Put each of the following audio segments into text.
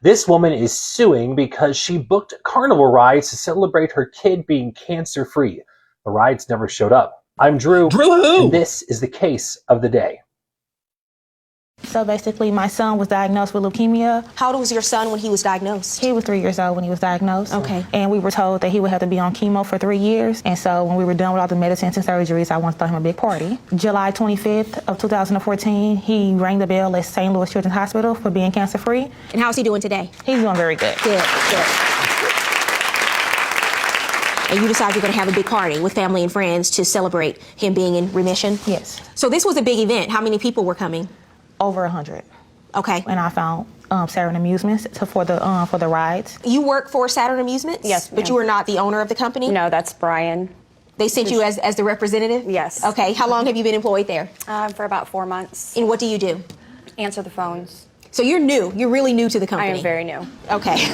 This woman is suing because she booked carnival rides to celebrate her kid being cancer-free. The rides never showed up. I'm Drew. Drew who? And this is the case of the day. So basically, my son was diagnosed with leukemia. How old was your son when he was diagnosed? He was 3 years old when he was diagnosed. Okay. And we were told that he would have to be on chemo for 3 years. And so when we were done with all the medicines and surgeries, I wanted to throw him a big party. July 25th of 2014, he rang the bell at St. Louis Children's Hospital for being cancer-free. And how's he doing today? He's doing very good. Good. And you decided you're going to have a big party with family and friends to celebrate him being in remission? Yes. So this was a big event. How many people were coming? Over 100. Okay. And I found Saturn Amusements for the rides. You work for Saturn Amusements? Yes, But you are not the owner of the company? No, that's Brian. They sent you as the representative? Yes. Okay. How long have you been employed there? For about 4 months. And what do you do? Answer the phones. So you're new. You're really new to the company. I am very new. Okay.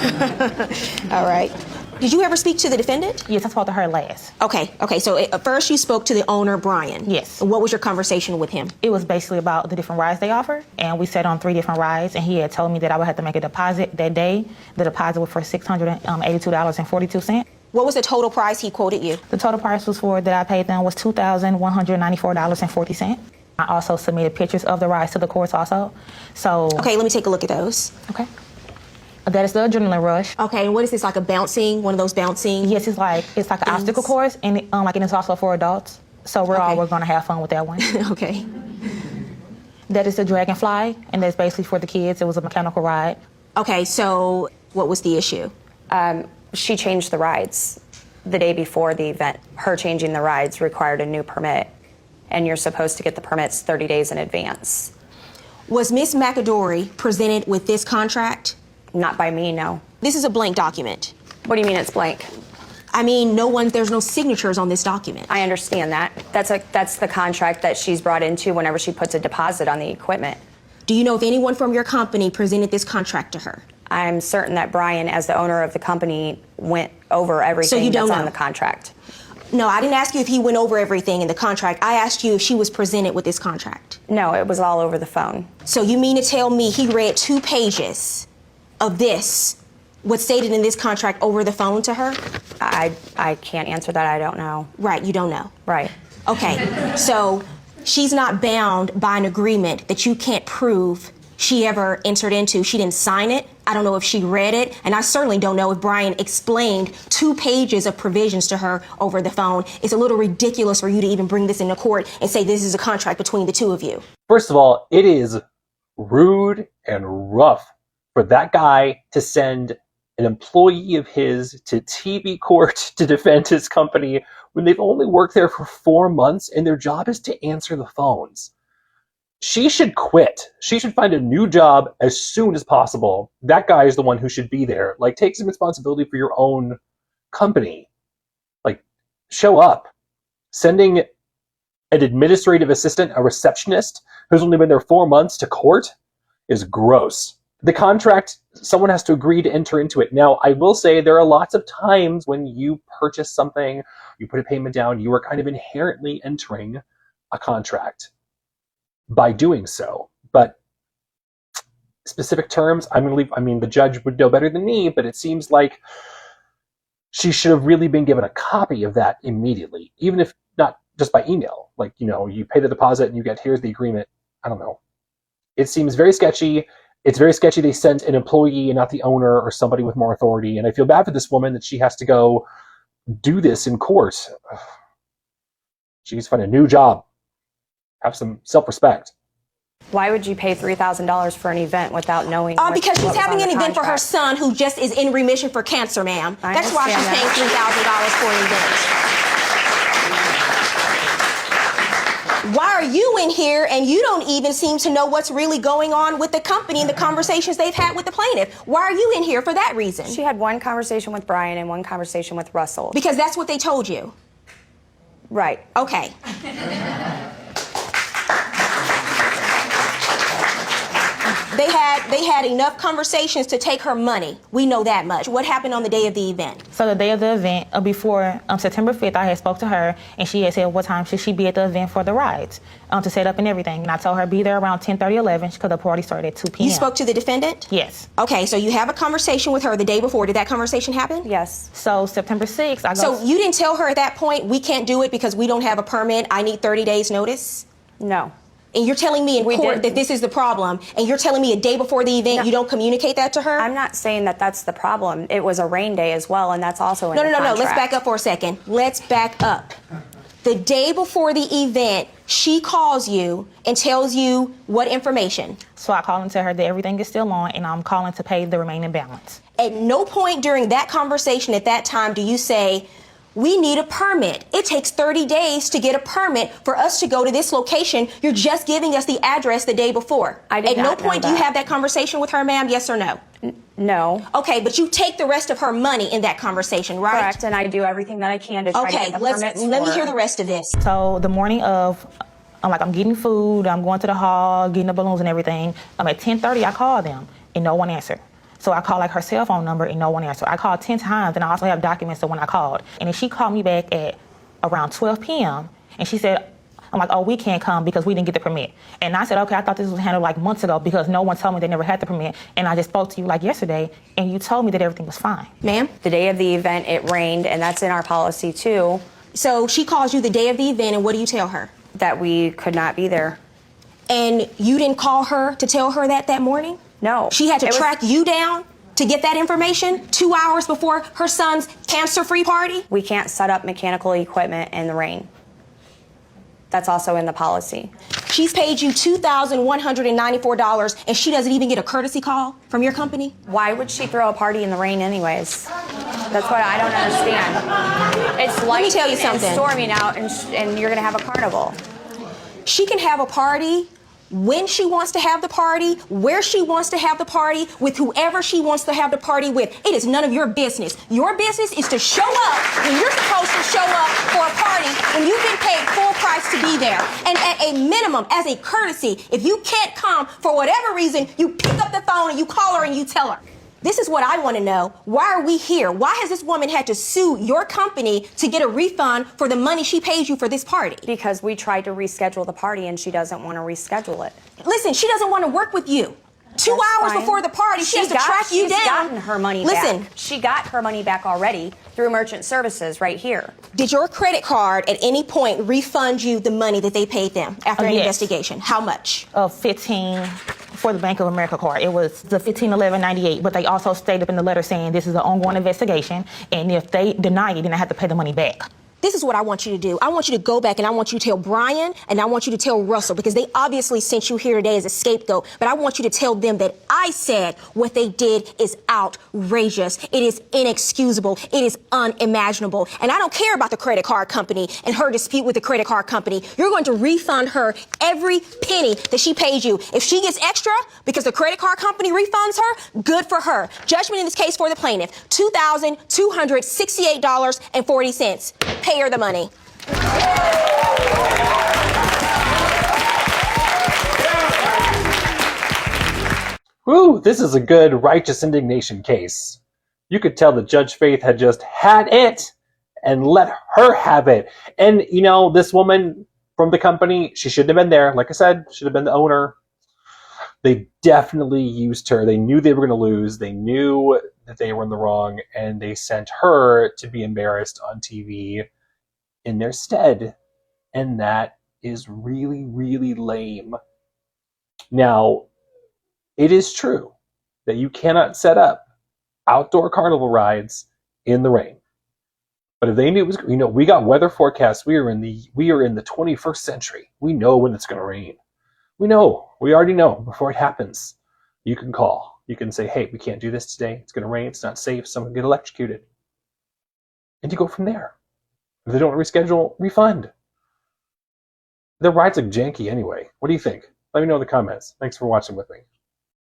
All right. Did you ever speak to the defendant? Yes, I spoke to her last. Okay. So at first you spoke to the owner, Brian. Yes. And what was your conversation with him? It was basically about the different rides they offer, and we sat on 3 different rides, and he had told me that I would have to make a deposit that day. The deposit was for $682.42. What was the total price he quoted you? The total price that I paid them was $2,194.40. I also submitted pictures of the rides to the courts also. So. Okay, let me take a look at those. Okay. That is the adrenaline rush. Okay, and what is this, like a bouncing, one of those bouncing? Yes, it's like an obstacle course, and it's also for adults. So we're going to have fun with that one. Okay. That is the Dragonfly, and that's basically for the kids. It was a mechanical ride. Okay, so what was the issue? She changed the rides the day before the event. Her changing the rides required a new permit, and you're supposed to get the permits 30 days in advance. Was Miss McAdory presented with this contract? Not by me, no. This is a blank document. What do you mean it's blank? I mean, there's no signatures on this document. I understand that. That's the contract that she's brought into whenever she puts a deposit on the equipment. Do you know if anyone from your company presented this contract to her? I'm certain that Brian, as the owner of the company, went over everything that's on the contract. No, I didn't ask you if he went over everything in the contract. I asked you if she was presented with this contract. No, it was all over the phone. So you mean to tell me he read 2 pages of this, what's stated in this contract, over the phone to her? I can't answer that. I don't know. Right, you don't know. Right. Okay, so she's not bound by an agreement that you can't prove she ever entered into. She didn't sign it. I don't know if she read it, and I certainly don't know if Brian explained 2 pages of provisions to her over the phone. It's a little ridiculous for you to even bring this into court and say this is a contract between the 2 of you. First of all, it is rude and rough for that guy to send an employee of his to TV court to defend his company when they've only worked there for 4 months and their job is to answer the phones. She should quit. She should find a new job as soon as possible. That guy is the one who should be there. Like, take some responsibility for your own company. Like, show up. Sending an administrative assistant, a receptionist, who's only been there 4 months to court is gross. The contract, someone has to agree to enter into it. Now, I will say there are lots of times when you purchase something, you put a payment down, you are kind of inherently entering a contract by doing so. But specific terms, I'm going to leave, the judge would know better than me, but it seems like she should have really been given a copy of that immediately, even if not just by email. Like, you pay the deposit and you get, here's the agreement. I don't know. It seems very sketchy. It's very sketchy they sent an employee and not the owner or somebody with more authority. And I feel bad for this woman that she has to go do this in court. She needs to find a new job. Have some self-respect. Why would you pay $3,000 for an event without knowing? Because she's having an event for her son who just is in remission for cancer, ma'am. That's why she's paying $3,000 for an event. Why are you in here and you don't even seem to know what's really going on with the company and the conversations they've had with the plaintiff? Why are you in here for that reason? She had one conversation with Brian and one conversation with Russell. Because that's what they told you. Right. Okay. they had enough conversations to take her money. We know that much. What happened on the day of the event? So the day of the event, before September 5th, I had spoke to her, and she had said what time should she be at the event for the rides, to set up and everything. And I told her be there around 10:30, 11, because the party started at 2 p.m. You spoke to the defendant? Yes. Okay, so you have a conversation with her the day before. Did that conversation happen? Yes. So September 6th, I go. So you didn't tell her at that point, we can't do it because we don't have a permit, I need 30 days notice? No. And you're telling me in court that this is the problem, and you're telling me a day before the event you don't communicate that to her? I'm not saying that that's the problem. It was a rain day as well, and that's also in the No. contract. Let's back up for a second. Let's back up. The day before the event, she calls you and tells you what information? So I call and tell her that everything is still on, and I'm calling to pay the remaining balance. At no point during that conversation at that time do you say, we need a permit. It takes 30 days to get a permit for us to go to this location. You're just giving us the address the day before. I did At no not know point do you that. have that conversation with her, ma'am, yes or no? No. Okay, but you take the rest of her money in that conversation, right? Correct, and I do everything that I can to try to Okay, get the permits let me for hear her. the rest of this. So the morning of, I'm getting food, I'm going to the hall, getting the balloons and everything. At 10:30, I call them, and no one answered. So I called her cell phone number, and no one answered. I called 10 times, and I also have documents of when I called. And then she called me back at around 12 p.m., and she said, oh, we can't come because we didn't get the permit. And I said, okay, I thought this was handled months ago because no one told me they never had the permit. And I just spoke to you yesterday, and you told me that everything was fine. Ma'am? The day of the event, it rained, and that's in our policy too. So she calls you the day of the event, and what do you tell her? That we could not be there. And you didn't call her to tell her that morning? No. She had to track you down to get that information 2 hours before her son's cancer-free party? We can't set up mechanical equipment in the rain. That's also in the policy. She's paid you $2,194, and she doesn't even get a courtesy call from your company? Why would she throw a party in the rain anyways? That's what I don't understand. It's Let me tell you and something. storming out, and you're going to have a carnival. She can have a party when she wants to have the party, where she wants to have the party, with whoever she wants to have the party with. It is none of your business. Your business is to show up when you're supposed to show up for a party when you've been paid full price to be there. And at a minimum, as a courtesy, if you can't come for whatever reason, you pick up the phone and you call her and you tell her. This is what I want to know. Why are we here? Why has this woman had to sue your company to get a refund for the money she pays you for this party? Because we tried to reschedule the party, and she doesn't want to reschedule it. Listen, she doesn't want to work with you. 2 That's hours fine. before the party, she has to track you down. She's gotten her money Listen, back. She got her money back already through merchant services right here. did your credit card at any point refund you the money that they paid them after an Yes. investigation? How much? 15 for the Bank of America card. It was the 1511.98, but they also stated in the letter saying this is an ongoing investigation, and if they deny it, then I have to pay the money back. This is what I want you to do. I want you to go back and I want you to tell Brian and I want you to tell Russell, because they obviously sent you here today as a scapegoat, but I want you to tell them that I said what they did is outrageous. It is inexcusable. It is unimaginable. And I don't care about the credit card company and her dispute with the credit card company. You're going to refund her every penny that she pays you. If she gets extra because the credit card company refunds her, good for her. Judgment in this case for the plaintiff, $2,268.40. Pay her the money. Woo, this is a good righteous indignation case. You could tell that Judge Faith had just had it and let her have it. And, this woman from the company, she shouldn't have been there. Like I said, should have been the owner. They definitely used her. They knew they were going to lose. They knew that they were in the wrong, and they sent her to be embarrassed on TV in their stead. And that is really, really lame. Now, it is true that you cannot set up outdoor carnival rides in the rain. But if they knew it was, we got weather forecasts. We are in the 21st century. We know when it's going to rain. We know. We already know before it happens. You can call. You can say, hey, we can't do this today. It's going to rain. It's not safe. Someone get electrocuted. And you go from there. If they don't reschedule, refund. The rides look janky anyway. What do you think? Let me know in the comments. Thanks for watching with me.